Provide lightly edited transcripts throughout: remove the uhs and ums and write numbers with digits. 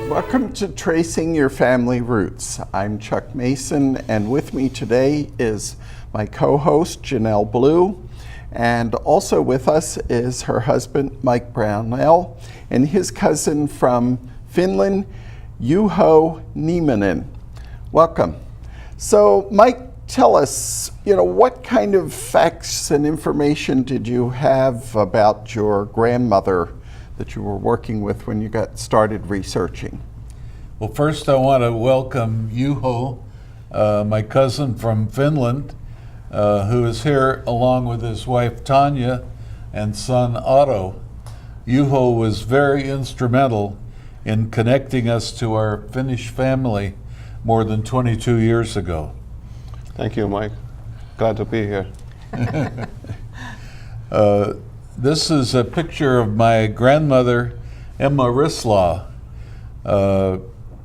Welcome to Tracing Your Family Roots. I'm Chuck Mason, and with me today is my co-host, Janelle Blue, and also with us is her husband, Mike Brownell, and his cousin from Finland, Juho Nieminen. Welcome. So, Mike, tell us, what kind of facts and information did you have about your grandmother that you were working with when you got started researching? Well, first I want to welcome Juho, my cousin from Finland, who is here along with his wife Tanya and son Otto. Juho was very instrumental in connecting us to our Finnish family more than 22 years ago. Thank you, Mike. Glad to be here. This is a picture of my grandmother, Emma Rislaw.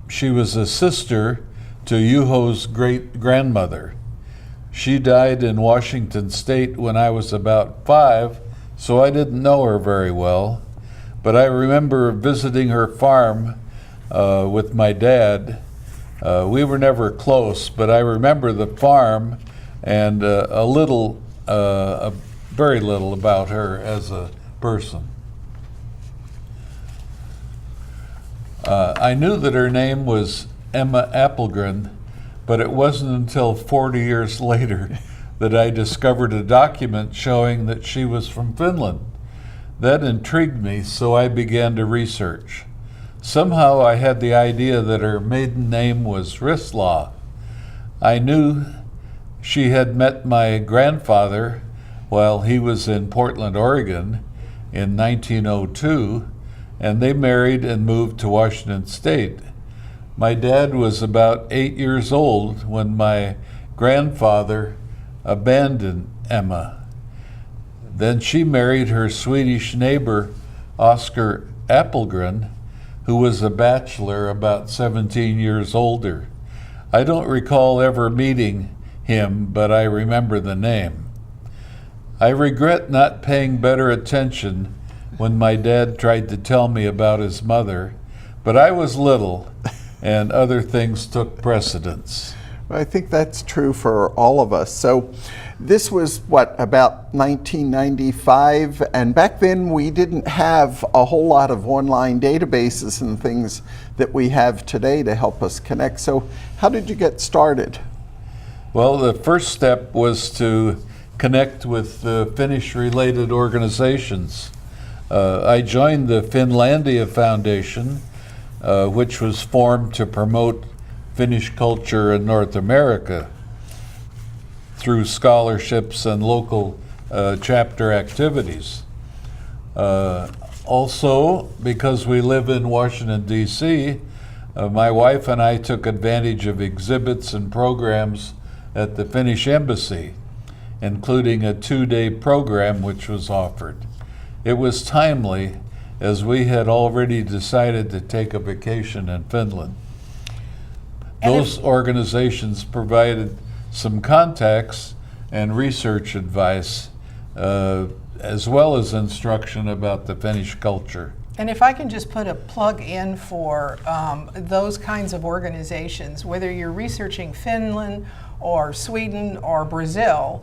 She was a sister to Juho's great-grandmother. She died in Washington State when I was about 5, so I didn't know her very well. But I remember visiting her farm with my dad. We were never close, but I remember the farm and very little about her as a person. I knew that her name was Emma Appelgren, but it wasn't until 40 years later that I discovered a document showing that she was from Finland. That intrigued me, so I began to research. Somehow I had the idea that her maiden name was Rislaw. I knew she had met my grandfather while he was in Portland, Oregon in 1902, and they married and moved to Washington State. My dad was about 8 years old when my grandfather abandoned Emma. Then she married her Swedish neighbor, Oscar Appelgren, who was a bachelor about 17 years older. I don't recall ever meeting him, but I remember the name. I regret not paying better attention when my dad tried to tell me about his mother, but I was little and other things took precedence. Well, I think that's true for all of us. So this was, about 1995, and back then we didn't have a whole lot of online databases and things that we have today to help us connect. So how did you get started? Well, the first step was to connect with the Finnish-related organizations. I joined the Finlandia Foundation, which was formed to promote Finnish culture in North America through scholarships and local chapter activities. Also, because we live in Washington, D.C., my wife and I took advantage of exhibits and programs at the Finnish Embassy, including a 2-day program which was offered. It was timely, as we had already decided to take a vacation in Finland. Those organizations provided some contacts and research advice, as well as instruction about the Finnish culture. And if I can just put a plug in for those kinds of organizations, whether you're researching Finland or Sweden or Brazil,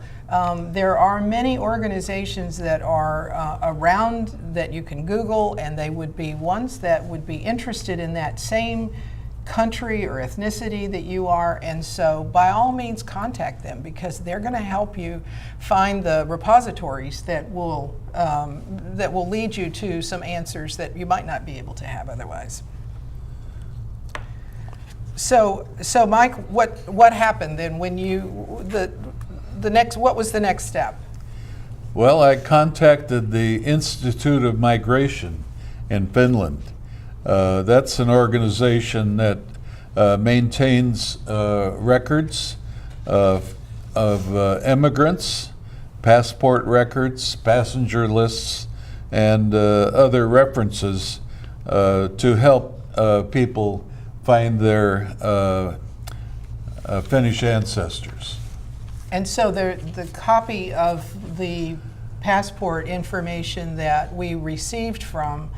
there are many organizations that are around that you can Google, and they would be ones that would be interested in that same country or ethnicity that you are, and so by all means contact them, because they're going to help you find the repositories that will lead you to some answers that you might not be able to have otherwise. So Mike, what happened then when what was the next step? Well, I contacted the Institute of Migration in Finland. That's an organization that maintains records of immigrants, passport records, passenger lists, and other references to help people find their Finnish ancestors. And so the copy of the passport information that we received from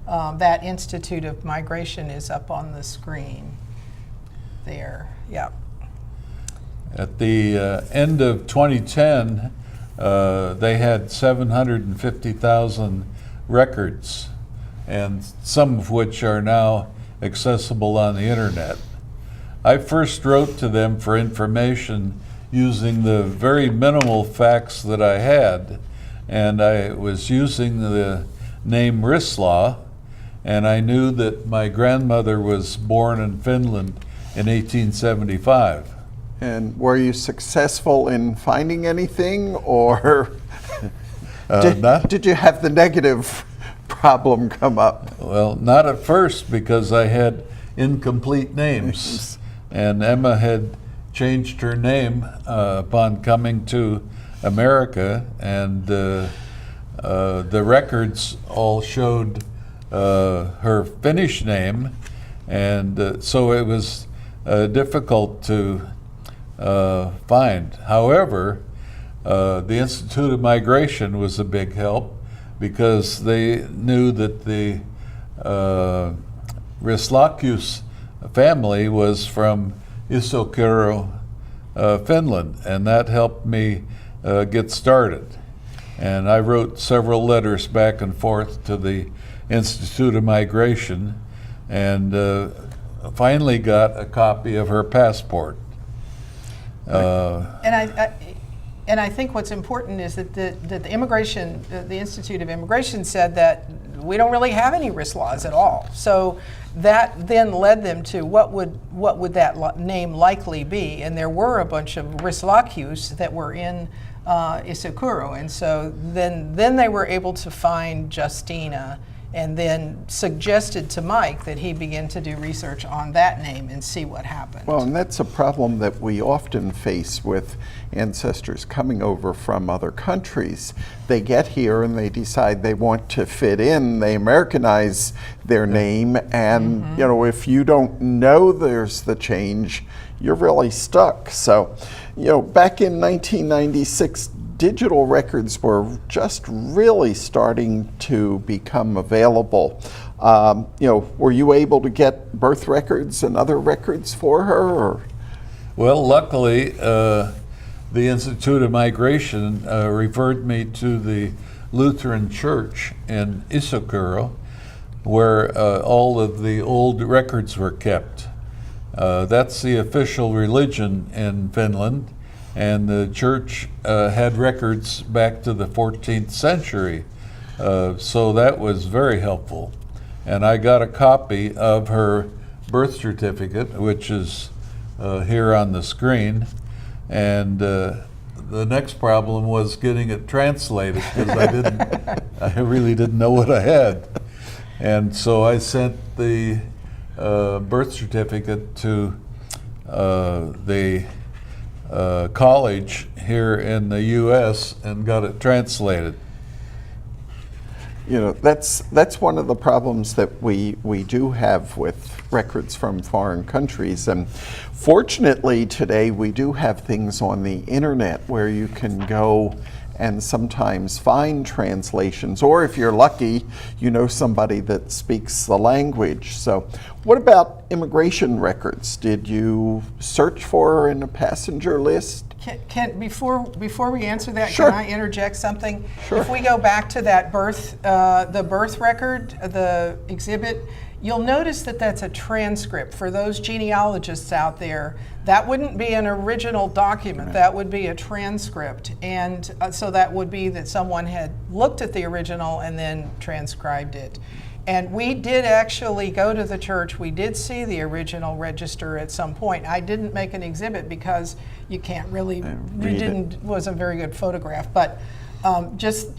that Institute of Migration is up on the screen there. Yep. At the end of 2010, they had 750,000 records, and some of which are now accessible on the internet. I first wrote to them for information using the very minimal facts that I had, and I was using the name Rislaw, and I knew that my grandmother was born in Finland in 1875. And were you successful in finding anything, or did you have the negative problem come up? Well, not at first, because I had incomplete names, and Emma had changed her name upon coming to America, and the records all showed her Finnish name, and so it was difficult to find. However, the Institute of Migration was a big help, because they knew that the Rislakius family was from Isokero, Finland, and that helped me get started. And I wrote several letters back and forth to the Institute of Migration, and finally got a copy of her passport. And I think what's important is that the immigration, the Institute of Immigration said that we don't really have any Rislaws at all. So that then led them to what would that name likely be, and there were a bunch of Rislakius that were in Isokuro, and so then they were able to find Justina, and then suggested to Mike that he begin to do research on that name and see what happened. Well, and that's a problem that we often face with ancestors coming over from other countries. They get here and they decide they want to fit in. They Americanize their name, and you know, if you don't know there's the change, you're really stuck. So, you know, back in 1996, digital records were just really starting to become available. You know, were you able to get birth records and other records for her? Or? Well, luckily, the Institute of Migration referred me to the Lutheran Church in Isokuro, where all of the old records were kept. That's the official religion in Finland, and the church had records back to the 14th century, so that was very helpful. And I got a copy of her birth certificate, which is here on the screen, and the next problem was getting it translated, because I really didn't know what I had. And so I sent the birth certificate to the college here in the U.S. and got it translated. You know, that's one of the problems that we do have with records from foreign countries. And fortunately today we do have things on the internet where you can go and sometimes find translations, or if you're lucky, you know somebody that speaks the language. So what about immigration records? Did you search for her in a passenger list? Before we answer that, Sure. Can I interject something? Sure. If we go back to that the birth record, the exhibit, you'll notice that that's a transcript. For those genealogists out there, that wouldn't be an original document. Right. That would be a transcript. And so that would be that someone had looked at the original and then transcribed it. And we did actually go to the church. We did see the original register at some point. I didn't make an exhibit because you can't really, wasn't a very good photograph, but just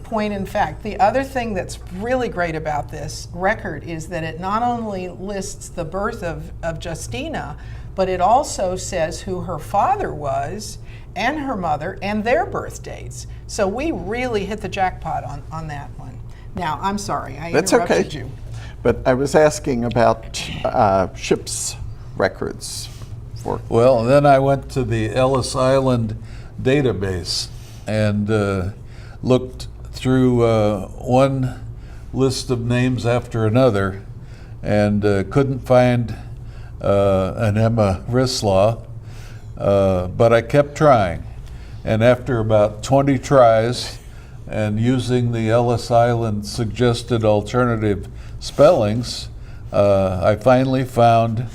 point in fact. The other thing that's really great about this record is that it not only lists the birth of Justina, but it also says who her father was and her mother and their birth dates. So we really hit the jackpot on that one. Now, I'm sorry, I interrupted you. But I was asking about ships records. Well, then I went to the Ellis Island database and looked through one list of names after another, and couldn't find an Emma Rislaw, but I kept trying. And after about 20 tries and using the Ellis Island suggested alternative spellings, I finally found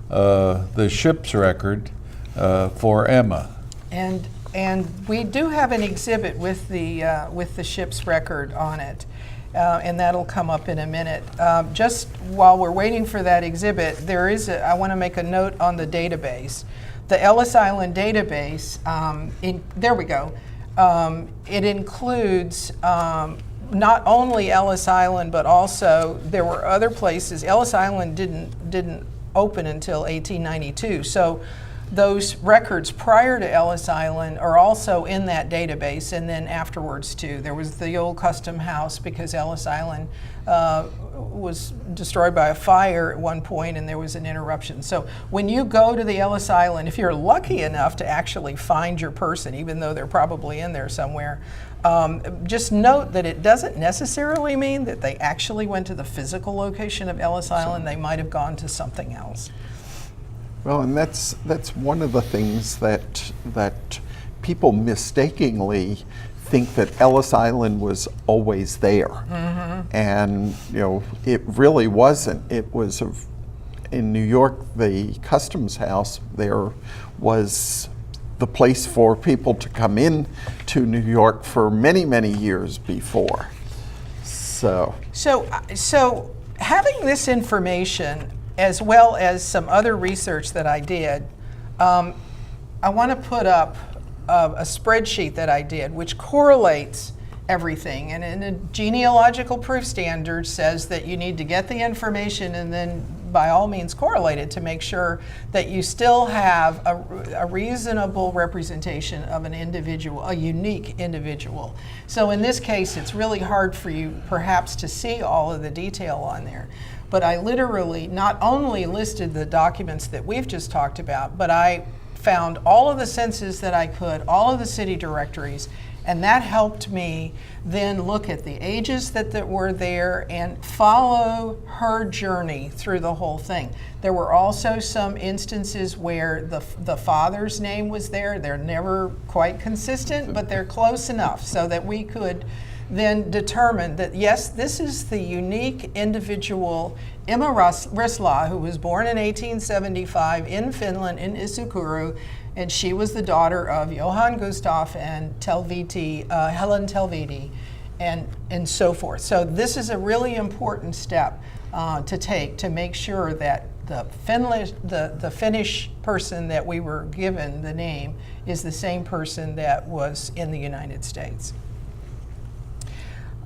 the ship's record for Emma. And we do have an exhibit with the ship's record on it, and that'll come up in a minute. Just while we're waiting for that exhibit, I want to make a note on the database. The Ellis Island database, there we go. It includes not only Ellis Island, but also there were other places. Ellis Island didn't open until 1892, so those records prior to Ellis Island are also in that database, and then afterwards too. There was the old custom house because Ellis Island was destroyed by a fire at one point and there was an interruption. So when you go to the Ellis Island, if you're lucky enough to actually find your person, even though they're probably in there somewhere, just note that it doesn't necessarily mean that they actually went to the physical location of Ellis Island. They might have gone to something else. Well, and that's one of the things that people mistakenly think that Ellis Island was always there, and it really wasn't. It was in New York. The customs house there was the place for people to come in to New York for many years before. So having this information, as well as some other research that I did, I want to put up a spreadsheet that I did, which correlates everything. And in a genealogical proof standard says that you need to get the information and then by all means correlate it to make sure that you still have a reasonable representation of an individual, a unique individual. So in this case, it's really hard for you perhaps to see all of the detail on there. But I literally not only listed the documents that we've just talked about, but I found all of the census that I could, all of the city directories, and that helped me then look at the ages that were there and follow her journey through the whole thing. There were also some instances where the father's name was there. They're never quite consistent, but they're close enough so that we could then determine that, yes, this is the unique individual Emma Rislaw, who was born in 1875 in Finland, in Isukuru, and she was the daughter of Johann Gustaf and Helen Telviti, and so forth. So this is a really important step to take to make sure that the Finnish person that we were given the name is the same person that was in the United States.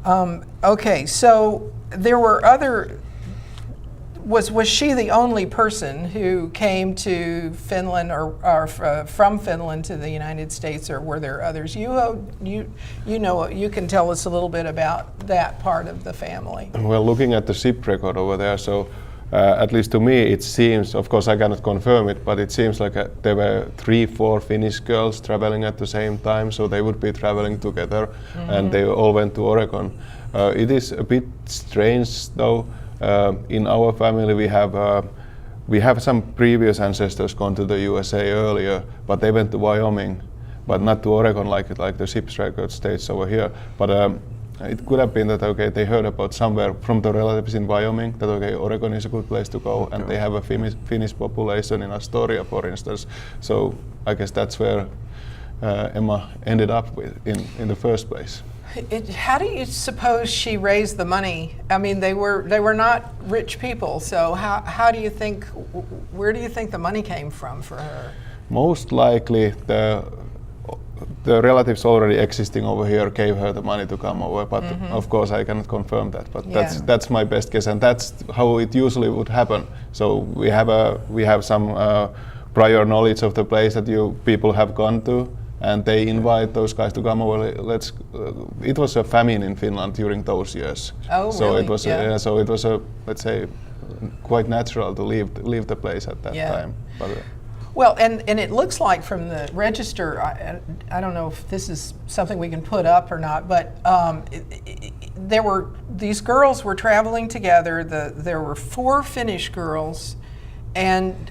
Okay, so there were other. Was she the only person who came to Finland or from Finland to the United States, or were there others? You can tell us a little bit about that part of the family. Well, looking at the ship record over there, so at least to me it seems, of course I cannot confirm it, but it seems like there were 3-4 Finnish girls traveling at the same time, so they would be traveling together, and they all went to Oregon. It is a bit strange though. In our family we have some previous ancestors gone to the USA earlier, but they went to Wyoming, but not to Oregon like the ship's record states over here. But it could have been that they heard about somewhere from the relatives in Wyoming that Oregon is a good place to go, and they have a Finnish population in Astoria, for instance. So I guess that's where Emma ended up with in the first place. How do you suppose she raised the money? I mean, they were not rich people, so how do you think? Where do you think the money came from for her? Most likely the relatives already existing over here gave her the money to come over, but of course I cannot confirm that. But that's my best guess, and that's how it usually would happen. So we have some prior knowledge of the place that people have gone to, and they invite those guys to come over. It was a famine in Finland during those years. Oh, so really? It was so it was let's say quite natural to leave the place at that time. But, Well, and it looks like from the register, I don't know if this is something we can put up or not, but these girls were traveling together. There were 4 Finnish girls, and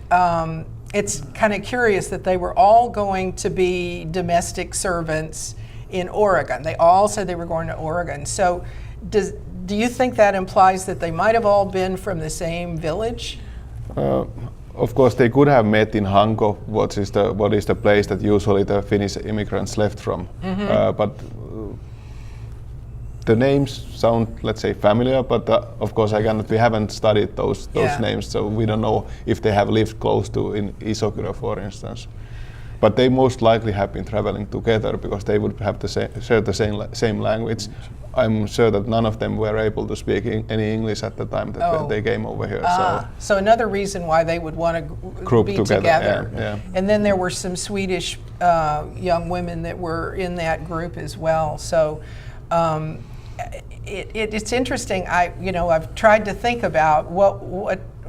it's kind of curious that they were all going to be domestic servants in Oregon. They all said they were going to Oregon. So do you think that implies that they might have all been from the same village? Of course, they could have met in Hanko, what is the place that usually the Finnish immigrants left from. But the names sound, let's say, familiar. But of course, we haven't studied those names, so we don't know if they have lived close to in Isokyrö, for instance. But they most likely have been traveling together because they would have share the same language. I'm sure that none of them were able to speak any English at the time that they came over here. So another reason why they would want to be together. Yeah. And then there were some Swedish young women that were in that group as well. So it's interesting. I've tried to think about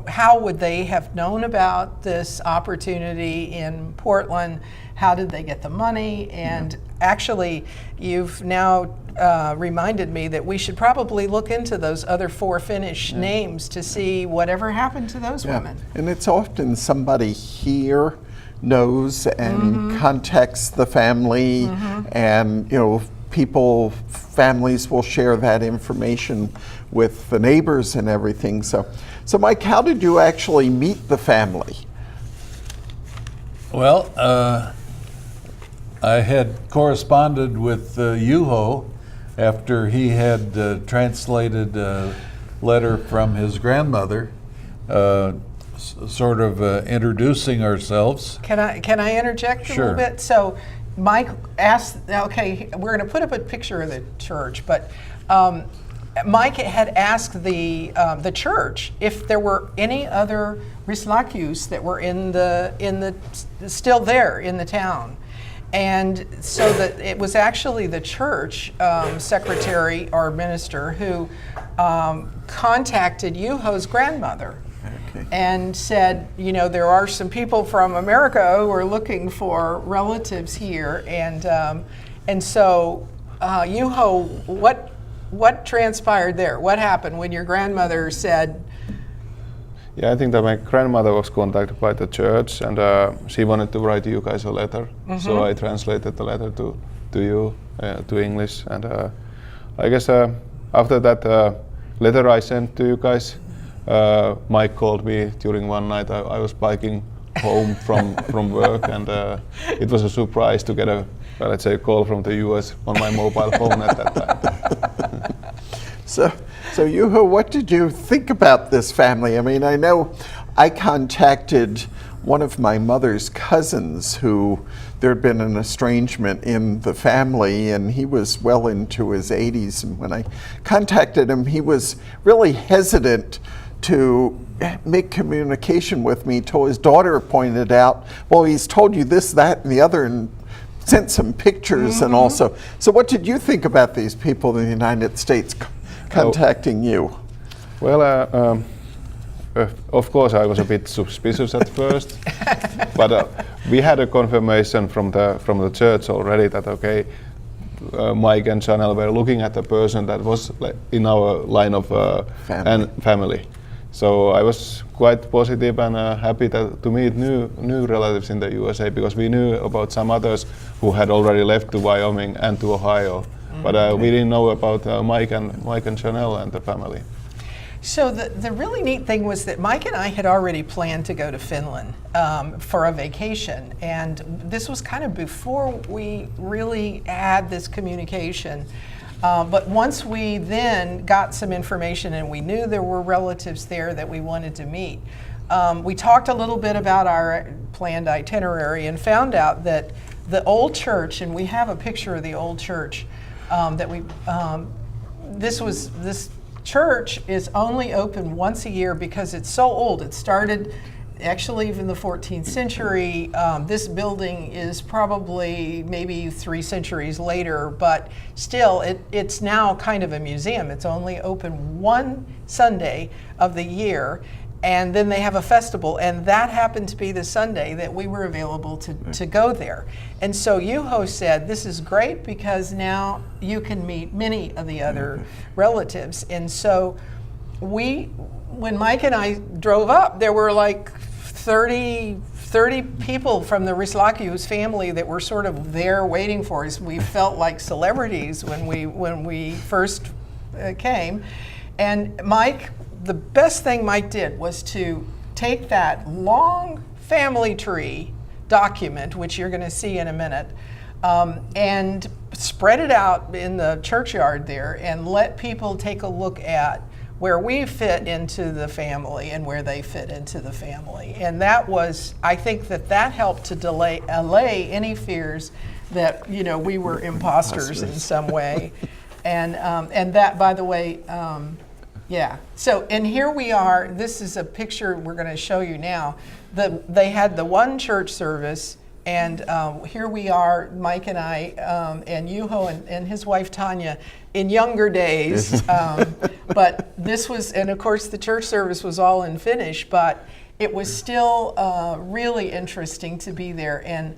how would they have known about this opportunity in Portland? How did they get the money? And actually, you've now reminded me that we should probably look into those other 4 Finnish names to see whatever happened to those women. And it's often somebody here knows and contacts the family, and families will share that information with the neighbors and everything. So Mike, how did you actually meet the family? Well, I had corresponded with Juho after he had translated a letter from his grandmother, sort of introducing ourselves. Can I interject a little bit? So Mike asked, okay, we're going to put up a picture of the church, but Mike had asked the church if there were any other Rislakius that were still there in the town. And so that it was actually the church secretary or minister who contacted Juho's grandmother and said, there are some people from America who are looking for relatives here. And so Juho, what transpired there? What happened when your grandmother said? Yeah, I think that my grandmother was contacted by the church, and she wanted to write you guys a letter. So I translated the letter to you to English, and I guess after that letter I sent to you guys, Mike called me during one night. I was biking home from work, and it was a surprise to get a call from the US on my mobile phone at that time. So Juho, what did you think about this family? I mean, I know I contacted one of my mother's cousins who there had been an estrangement in the family, and he was well into his 80s. And when I contacted him, he was really hesitant to make communication with me till his daughter pointed out, well, he's told you this, that, and the other, and sent some pictures and also. So what did you think about these people in the United States contacting you? Well, of course I was a bit suspicious at first, but we had a confirmation from the church already that Mike and Chanel were looking at a person that was in our line of family. So I was quite positive and happy to meet new relatives in the USA, because we knew about some others who had already left to Wyoming and to Ohio, but we didn't know about Mike and Chanel and the family. So the really neat thing was that Mike and I had already planned to go to Finland for a vacation, and this was kind of before we really had this communication. But once we then got some information and we knew there were relatives there that we wanted to meet, we talked a little bit about our planned itinerary and found out that the old church, and we have a picture of the old church, this church is only open once a year because it's so old. It started actually in the 14th century. This building is probably maybe 3 centuries later, but still it's now kind of a museum. It's only open one Sunday of the year, and then they have a festival, and that happened to be the Sunday that we were available to go there. And so Juho said, this is great because now you can meet many of the other relatives. And so when Mike and I drove up, there were like 30 people from the Rislakius family that were sort of there waiting for us. We felt like celebrities when we first came. And Mike, the best thing Mike did was to take that long family tree document, which you're going to see in a minute, and spread it out in the churchyard there and let people take a look at where we fit into the family and where they fit into the family. And that was, I think that helped to allay any fears that, we were imposters in some way. And that, by the way, yeah. So, and here we are. This is a picture we're going to show you now. They had the one church service, and here we are, Mike and I, and Juho and his wife Tanya, in younger days. But this was, and of course the church service was all in Finnish, but it was still really interesting to be there. And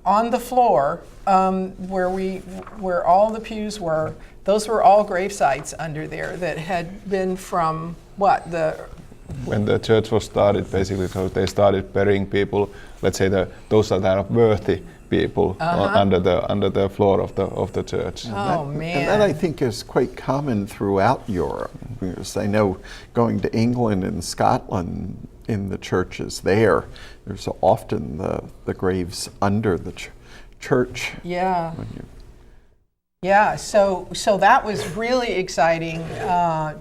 on the floor, where all the pews were, those were all grave sites under there that had been from when the church was started, basically, so they started burying people. Let's say those that are worthy people under the floor of the church. And that I think is quite common throughout Europe. Because I know going to England and Scotland in the churches there's often the graves under the church. Yeah. Yeah, so that was really exciting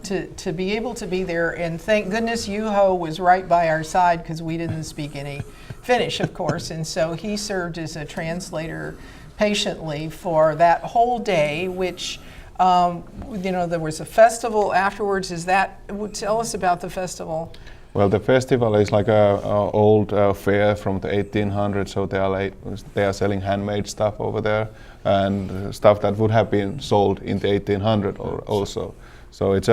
to be able to be there, and thank goodness Juho was right by our side because we didn't speak any Finnish, of course, and so he served as a translator patiently for that whole day, which, there was a festival afterwards. Tell us about the festival. Well, the festival is like a old fair from the 1800s, so they are selling handmade stuff over there, and stuff that would have been sold in the 1800s also. So it's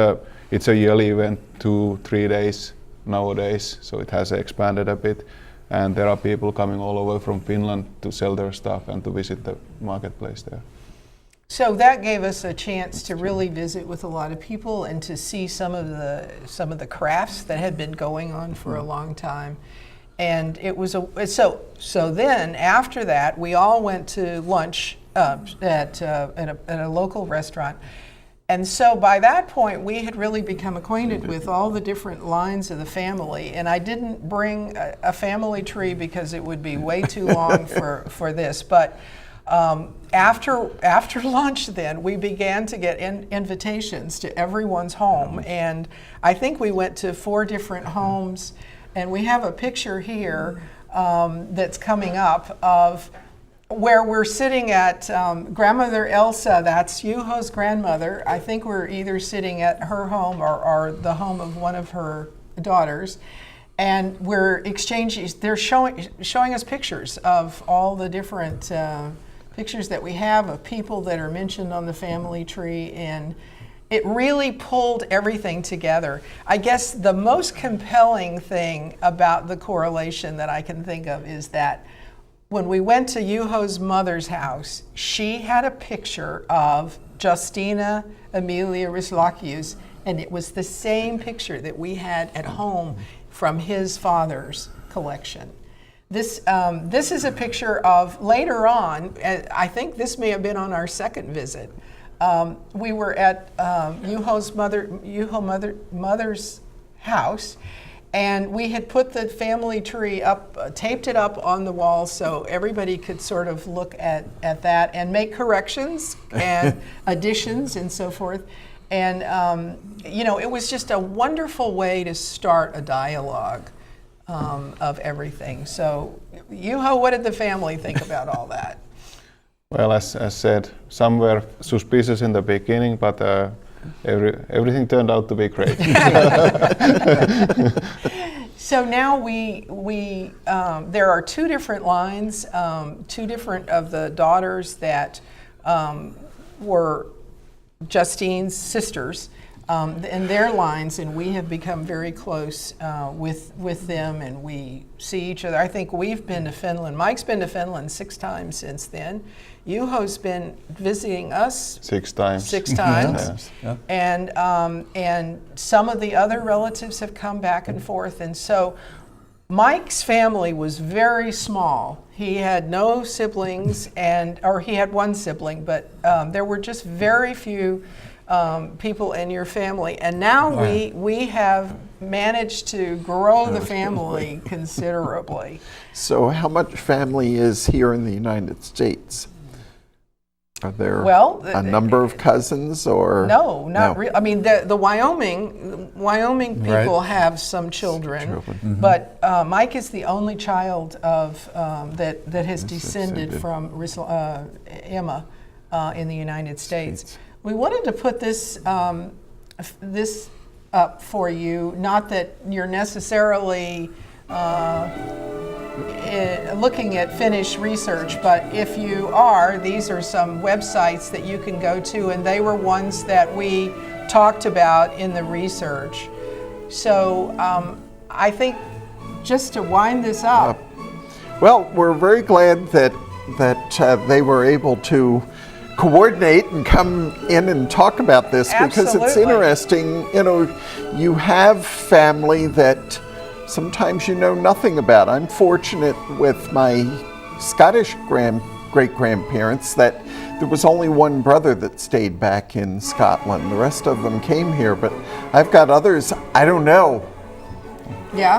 a yearly event, 2-3 days nowadays. So it has expanded a bit, and there are people coming all over from Finland to sell their stuff and to visit the marketplace there. So that gave us a chance to really visit with a lot of people and to see some of the crafts that had been going on for a long time. And it was so then after that we all went to lunch at a local restaurant. And so by that point we had really become acquainted with all the different lines of the family, and I didn't bring a family tree because it would be way too long for this, but after lunch then we began to get invitations to everyone's home, and I think we went to 4 different homes, and we have a picture here that's coming up of where we're sitting at grandmother Elsa. That's Juho's grandmother. I think we're either sitting at her home or the home of one of her daughters, and we're exchanging, they're showing us pictures of all the different pictures that we have of people that are mentioned on the family tree, and it really pulled everything together. I guess the most compelling thing about the correlation that I can think of is that when we went to Juho's mother's house, she had a picture of Justina Emilia Rislakius, and it was the same picture that we had at home from his father's collection. This is a picture of later on. I think this may have been on our second visit. We were at Juho's mother's house, and we had put the family tree up, taped it up on the wall so everybody could sort of look at that and make corrections and additions and so forth. And it was just a wonderful way to start a dialogue of everyththing. So, Juho, what did the family think about all that? Well, as said, some were suspicious in the beginning, but everything turned out to be great. So now there are 2 different lines, 2 different of the daughters that were Justine's sisters. in their lines, and we have become very close with them, and we see each other. I think we've been to Finland. Mike's been to Finland 6 times since then. Juho's been visiting us 6 times. 6 times. Yes. Yeah. And some of the other relatives have come back and forth. And so Mike's family was very small. He had no siblings, or he had 1 sibling, but there were just very few people in your family. And now we have managed to grow the family considerably. So how much family is here in the United States? Are there a number of cousins, or? No, not really. I mean, the Wyoming people have some children. But Mike is the only child of that has descended from Emma in the United States. We wanted to put this this up for you. Not that you're necessarily looking at Finnish research, but if you are, these are some websites that you can go to, and they were ones that we talked about in the research. So I think just to wind this up. Well, we're very glad that they were able to coordinate and come in and talk about this. Because it's interesting. You know, you have family that sometimes you know nothing about. I'm fortunate with my Scottish great-grandparents that there was only 1 brother that stayed back in Scotland. The rest of them came here, but I've got others. I don't know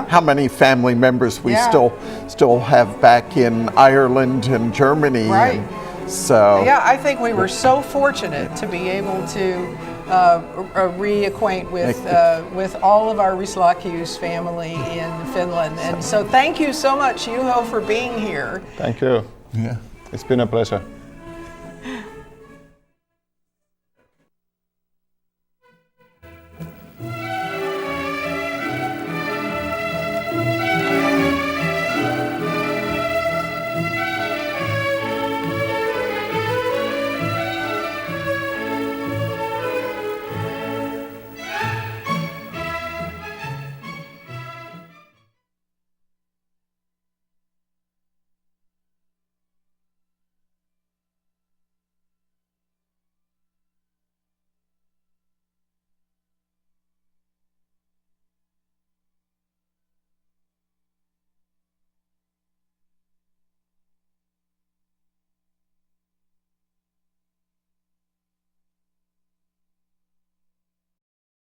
how many family members we still have back in Ireland and Germany. Right. So yeah, I think we were so fortunate to be able to reacquaint with all of our Rislakius family in Finland. And so thank you so much, Juho, for being here. Thank you. Yeah. It's been a pleasure.